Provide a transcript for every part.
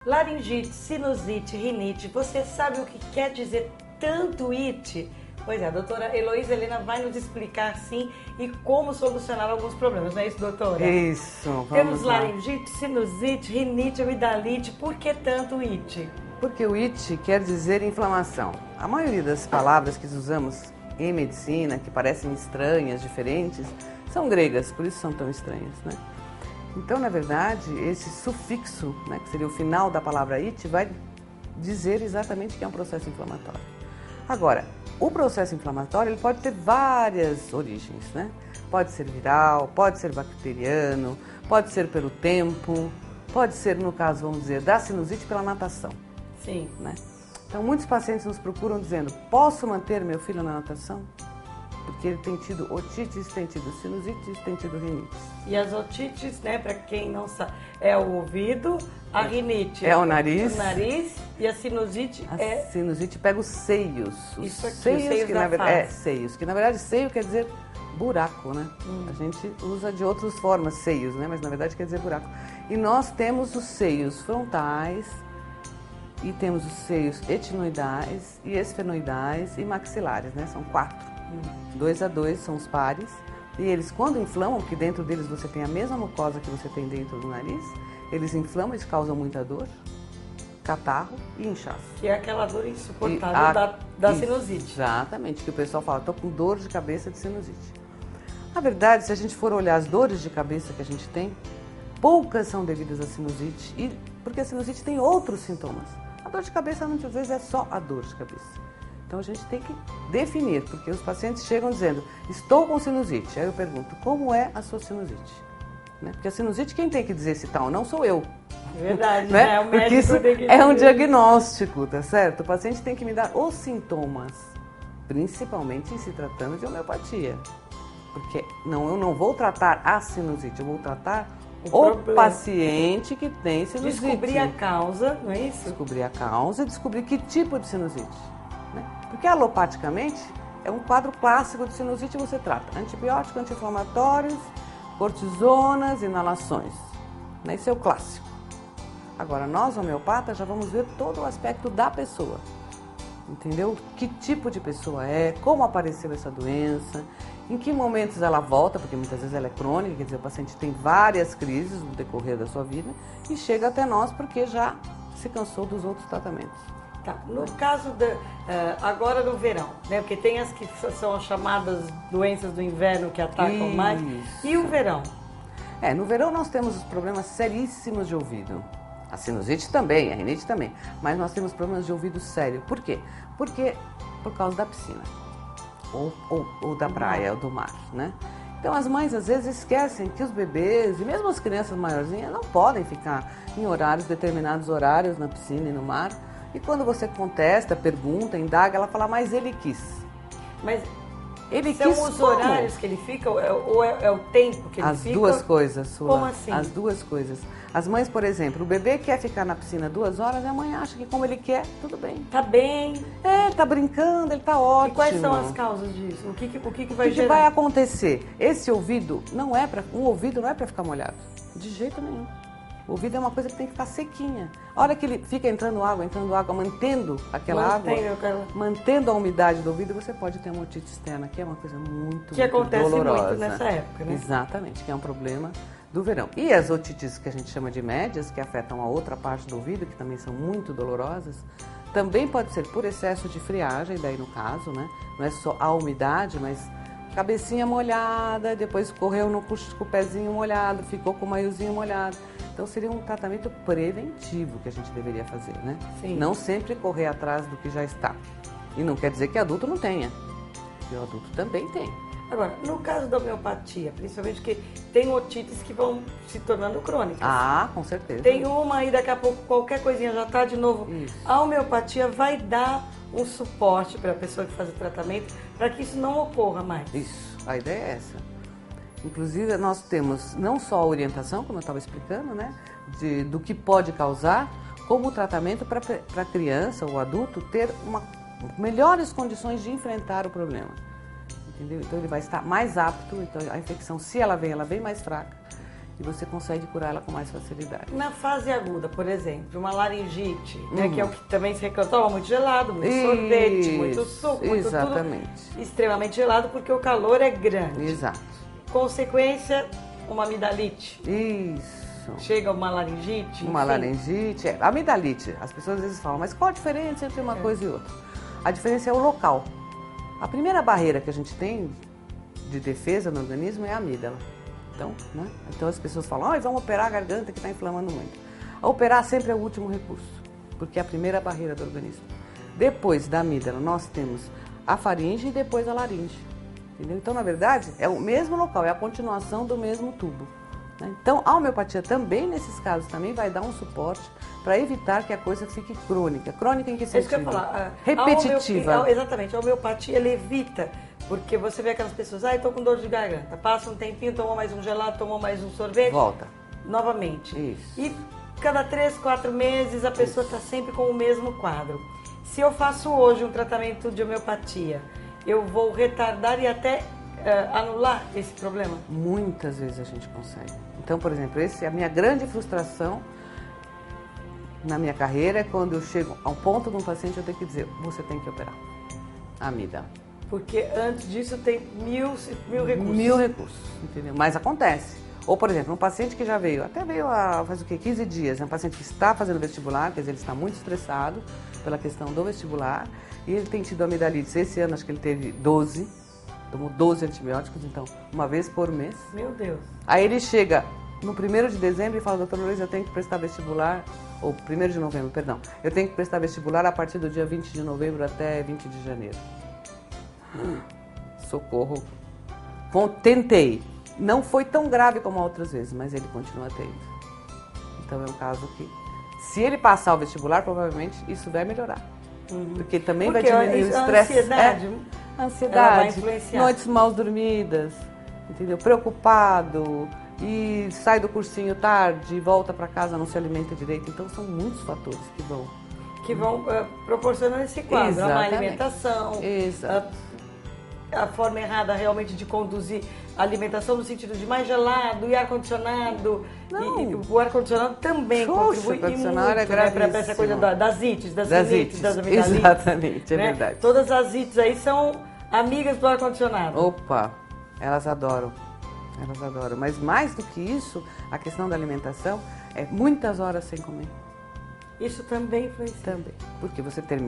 Laringite, sinusite, rinite, você sabe o que quer dizer tanto it? Pois é, a doutora Heloísa Helena vai nos explicar sim e como solucionar alguns problemas, não é isso, doutora? Isso, vamos Temos lá. laringite, sinusite, rinite, amidalite, por que tanto it? Porque o it quer dizer inflamação. A maioria das palavras que usamos em medicina, que parecem estranhas, diferentes, são gregas, por isso são tão estranhas, né? Então, na verdade, esse sufixo, né, que seria o final da palavra it, vai dizer exatamente que é um processo inflamatório. Agora, o processo inflamatório ele pode ter várias origens, né? Pode ser viral, pode ser bacteriano, pode ser pelo tempo, pode ser, no caso, vamos dizer, da sinusite pela natação. Sim. Né? Então, muitos pacientes nos procuram dizendo, posso manter meu filho na natação? Porque ele tem tido otites, tem tido sinusites, tem tido rinites. E as otites, né, para quem não sabe, é o ouvido, a rinite é o nariz e a sinusite A sinusite pega os seios. Isso aqui, seios, os seios que da na verdade, face. seios, que na verdade seio quer dizer buraco, né? A gente usa de outras formas seios, né? Mas na verdade quer dizer buraco. E nós temos os seios frontais e temos os seios etinoidais e esfenoidais e maxilares, né? São 4. 2 a 2 são os pares. E eles, quando inflamam, que dentro deles você tem a mesma mucosa que você tem dentro do nariz, eles inflamam, eles causam muita dor, catarro e inchaço. Que é aquela dor insuportável da sinusite. Exatamente, que o pessoal fala, estou com dor de cabeça de sinusite. Na verdade, se a gente for olhar as dores de cabeça que a gente tem, poucas são devidas à sinusite, porque a sinusite tem outros sintomas. A dor de cabeça, muitas vezes, é só a dor de cabeça. Então, a gente tem que definir, porque os pacientes chegam dizendo, estou com sinusite. Aí eu pergunto, como é a sua sinusite? Né? Porque a sinusite, quem tem que dizer se tá ou não sou eu. Verdade, né? É o Porque médico isso tem que é um dizer. diagnóstico, tá certo? O paciente tem que me dar os sintomas, principalmente em se tratando de homeopatia. Porque eu não vou tratar a sinusite, eu vou tratar o paciente que tem sinusite. Descobrir a causa, não é isso? Descobrir a causa e descobrir que tipo de sinusite. Né? Porque alopaticamente é um quadro clássico de sinusite, você trata antibióticos, anti-inflamatórios, cortisonas, inalações. Né? Esse é o clássico. Agora, nós homeopatas já vamos ver todo o aspecto da pessoa. Entendeu? Que tipo de pessoa é, como apareceu essa doença, em que momentos ela volta, porque muitas vezes ela é crônica, quer dizer, o paciente tem várias crises no decorrer da sua vida e chega até nós porque já se cansou dos outros tratamentos. Tá. No caso agora no verão, né? Porque tem as que são as chamadas doenças do inverno que atacam mais. E o verão? No verão nós temos os problemas seríssimos de ouvido. A sinusite também, a rinite também. Mas nós temos problemas de ouvido sério. Por quê? Porque por causa da piscina. Ou da praia, ou do mar, né? Então as mães às vezes esquecem que os bebês e mesmo as crianças maiorzinhas não podem ficar em determinados horários na piscina e no mar. E quando você contesta, pergunta, indaga, ela fala, mas ele quis. Mas ele são quis os como? horários que ele fica ou é o tempo que ele fica? As duas coisas, Sula. Como assim? As duas coisas. As mães, por exemplo, o bebê quer ficar na piscina 2 horas e a mãe acha que como ele quer, tudo bem. Tá bem. Tá brincando, ele tá ótimo. E quais são as causas disso? O que vai gerar? O que vai acontecer? Esse ouvido não é para ficar molhado. De jeito nenhum. O ouvido é uma coisa que tem que ficar sequinha. A hora que ele fica entrando água, mantendo aquela água, mantendo a umidade do ouvido, você pode ter uma otite externa, que é uma coisa muito que acontece dolorosa. muito nessa época, né? Exatamente, que é um problema do verão. E as otites que a gente chama de médias, que afetam a outra parte do ouvido, que também são muito dolorosas, também pode ser por excesso de friagem, daí no caso, né? Não é só a umidade, mas cabecinha molhada, depois correu com o pezinho molhado, ficou com o maiozinho molhado. Então seria um tratamento preventivo que a gente deveria fazer, né? Sim. Não sempre correr atrás do que já está. E não quer dizer que adulto não tenha, porque o adulto também tem. Agora, no caso da homeopatia, principalmente que tem otites que vão se tornando crônicas. Ah, com certeza. Tem uma e daqui a pouco qualquer coisinha já está de novo. Isso. A homeopatia vai dar um suporte para a pessoa que faz o tratamento para que isso não ocorra mais. Isso, a ideia é essa. Inclusive, nós temos não só a orientação, como eu estava explicando, né, do que pode causar, como o tratamento para a criança ou adulto ter melhores condições de enfrentar o problema. Entendeu? Então, ele vai estar mais apto, então a infecção, se ela vem mais fraca. e você consegue curar ela com mais facilidade. Na fase aguda, por exemplo, uma laringite, né, que é o que também se reclama, muito gelado, muito sorvete, muito suco, muito tudo extremamente gelado, porque o calor é grande. Exato. Consequência, uma amidalite. Isso. Chega uma laringite. Uma laringite. Amidalite, as pessoas às vezes falam, mas qual a diferença entre uma coisa e outra? A diferença é o local. A primeira barreira que a gente tem de defesa no organismo é a amígdala. Então as pessoas falam, vamos operar a garganta que está inflamando muito. Operar sempre é o último recurso, porque é a primeira barreira do organismo. Depois da amígdala, nós temos a faringe e depois a laringe. Entendeu? Então, na verdade, é o mesmo local, é a continuação do mesmo tubo. Né? Então, a homeopatia também, nesses casos, também vai dar um suporte para evitar que a coisa fique crônica. Crônica em que sentido? É isso que eu ia falar. Repetitiva. Exatamente, a homeopatia, ela evita. Porque você vê aquelas pessoas, estou com dor de garganta, passa um tempinho, tomou mais um gelado, tomou mais um sorvete. Volta. Novamente. Isso. E cada 3, 4 meses a pessoa está sempre com o mesmo quadro. Se eu faço hoje um tratamento de homeopatia, eu vou retardar e até anular esse problema? Muitas vezes a gente consegue. Então, por exemplo, a minha grande frustração na minha carreira é quando eu chego ao ponto de um paciente eu tenho que dizer, você tem que operar a amígdala. Porque antes disso tem mil recursos. 1000 recursos, entendeu? Mas acontece. Ou, por exemplo, um paciente que já veio, até veio faz 15 dias, é um paciente que está fazendo vestibular, quer dizer, ele está muito estressado pela questão do vestibular, e ele tem tido amidalite. Esse ano acho que ele teve 12, tomou 12 antibióticos, então, uma vez por mês. Meu Deus. Aí ele chega no 1º de dezembro e fala, doutor Luiz, eu tenho que prestar vestibular, ou 1º de novembro, perdão, eu tenho que prestar vestibular a partir do dia 20 de novembro até 20 de janeiro. Socorro. Bom, tentei. Não foi tão grave como outras vezes, mas ele continua tendo. Então é um caso que, se ele passar o vestibular, provavelmente isso vai melhorar. Porque também vai diminuir o estresse. A ansiedade, vai influenciar. noites mal dormidas, entendeu? Preocupado, e sai do cursinho tarde, volta para casa, não se alimenta direito. Então são muitos fatores que vão proporcionando esse quadro. Exatamente. A má alimentação, a forma errada realmente de conduzir a alimentação no sentido de mais gelado e ar-condicionado. E o ar-condicionado também contribui muito, é para essa coisa das ites, das rinites, das amidalites. Exatamente, é né? verdade. Todas as ites aí são amigas do ar-condicionado. Opa, elas adoram. Elas adoram. Mas mais do que isso, a questão da alimentação é muitas horas sem comer. Isso também influencia. Também. Porque você tem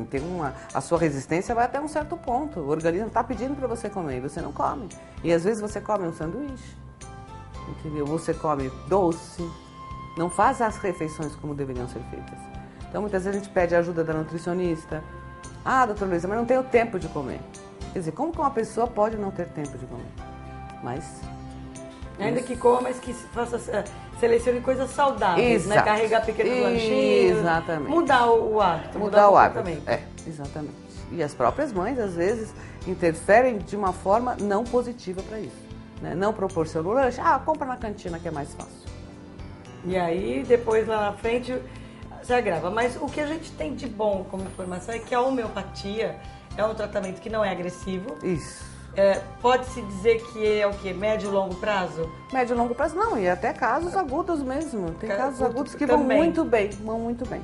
a sua resistência vai até um certo ponto. O organismo está pedindo para você comer e você não come. E às vezes você come um sanduíche, entendeu? Você come doce, não faz as refeições como deveriam ser feitas. Então muitas vezes a gente pede a ajuda da nutricionista. Doutor Luísa, mas não tenho tempo de comer. Quer dizer, como que uma pessoa pode não ter tempo de comer? Mas... ainda que coma, mas que faça... selecione coisas saudáveis, né? Carregar pequenos lanchinhos. Exatamente. Mudar o hábito. Mudar o hábito. Exatamente. E as próprias mães, às vezes, interferem de uma forma não positiva para isso. Né? Não proporcionam o lanche. Compra na cantina que é mais fácil. E aí, depois, lá na frente, se agrava. Mas o que a gente tem de bom como informação é que a homeopatia é um tratamento que não é agressivo. Isso. Pode-se dizer que é o quê? Médio e longo prazo? Médio e longo prazo não, e até casos agudos mesmo. Tem casos agudos que também. vão muito bem.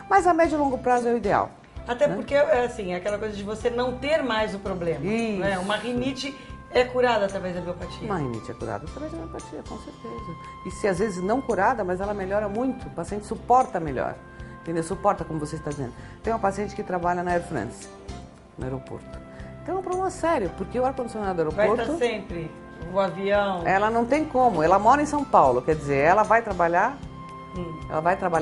Mas a médio e longo prazo é o ideal. Até porque, assim, é aquela coisa de você não ter mais o problema. Isso. Né? Uma rinite é curada através da homeopatia. Uma rinite é curada através da homeopatia, com certeza. E se às vezes não curada, mas ela melhora muito, o paciente suporta melhor. Entendeu? Suporta, como você está dizendo. Tem uma paciente que trabalha na Air France, no aeroporto. Então é um problema sério, porque o ar-condicionado do aeroporto... vai estar sempre, o avião... Ela não tem como, ela mora em São Paulo, quer dizer, ela vai trabalhar,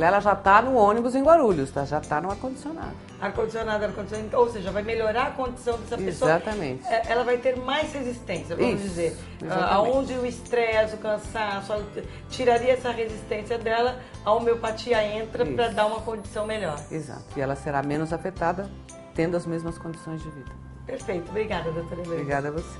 ela já está no ônibus em Guarulhos, tá? Já está no ar-condicionado. Ar-condicionado, ou seja, vai melhorar a condição dessa pessoa. Exatamente. Ela vai ter mais resistência, vamos dizer. Aonde o estresse, o cansaço, tiraria essa resistência dela, a homeopatia entra para dar uma condição melhor. Exato, e ela será menos afetada, tendo as mesmas condições de vida. Perfeito. Obrigada, doutora Luísa. Obrigada a você.